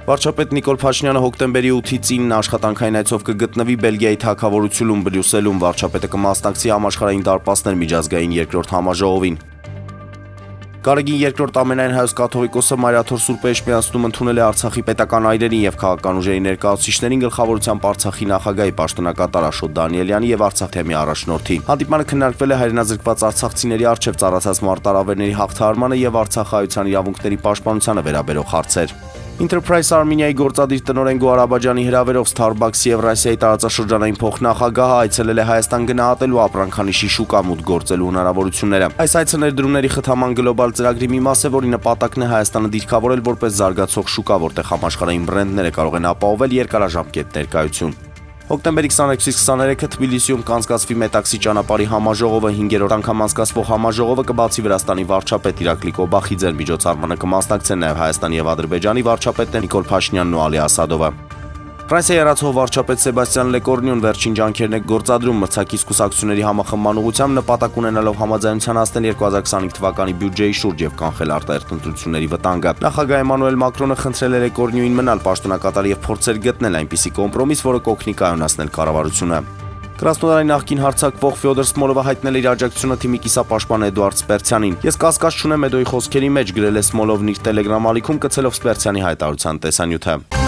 Վարչապետ Նիկոլ Փաշինյանը հոկտեմբերի 8-ից 9 աշխատանքային այցով կգտնվի Բելգիայի թագավորությունում Բրյուսելում, վարչապետը կմասնակցի համաշխարհային դարպասներ միջազգային երկրորդ համաժողովին։ Գարեգին երկրորդ ամենայն հայոց կաթողիկոսը Մարիաթոր Սուրբ Էշմիածնում ընդունել է Արցախի պետական այրերին եւ քաղաքական ուժերի ներկայացուցիչներին գլխավորությամբ Արցախի նախագահի պաշտոնակատար Աշոտ Դանիելյանի եւ Արցախ թեմի առաջնորդի։ Հանդիպմանը քննարկվել է հայրենազրկված արցախցիների արչեւ ծառացած մարտահրավերների հաղթահարմանը եւ արցախահայության իրավունքների պաշտպանությանը վերաբերող հարցեր։ Enterprise Armenia-ի գործադիր տնօրեն Գոհար Աբաջյանի հրավերով Starbucks Եվրասիայի տարածաշրջանային փոխնախագահը այցելել է Հայաստան գնահատելու ապրանքանիշի շուկա մուտք գործելու հնարավորությունները։ Այս այցը ներդրումների խթանման գլոբալ ծրագրի մի մաս է, որի նպատակն է Հայաստանը դիրքավորել որպես զարգացող շուկա, որտեղ համաշխարհային բրենդները կարող են ապահովել երկարաժամկետ ներկայություն։ Հոկտեմբերի 22-ից 23-ը Թբիլիսիում կանցկացվի Մետաքսի ճանապարհի համաժողովը, 5-րդ անգամ անցկացվող համաժողովը կբացի Վրաստանի վարչապետ Իրակլի Կոբախիձեն, միջոցառմանը կմասնակցեն նաև Հայաստանի եւ Ադրբեջանի վարչապետներ Նիկոլ Փաշինյանն ու Ալի Ասադովը։ Ֆրանսիայի առացող վարչապետ Սեբաստիան Լեկորնյուն վերջին ջանքերն է գործադրում մրցակից կուսակցությունների համախմբման ուղղությամբ նպատակ ունենալով համաձայնության հասնել 2025 թվականի բյուջեի շուրջ եւ կանխել արտահերթ ընտրությունների վտանգը։ Նախագահ Էմանուել Մակրոնը խնդրել է Լեկորնյունին մնալ պաշտոնակատար եւ փորձել գտնել այնպիսի կոմպրոմիս, որը կօգնի կայունացնել կառավարությունը։ Կրասնոդարի նախկին հարձակվող Ֆյոդոր Սմոլովը հայտնել է իր աջակցությունը թիմի կիսապաշտպան Էդուարդ Սպերցյանին։ Ես կասկած չունեմ Էդոյի խոսքերի մեջ, գրել է Սմոլովն իր Telegram ալիքում, կցելով Սպերցյանի հայտարարության տեսանյութը։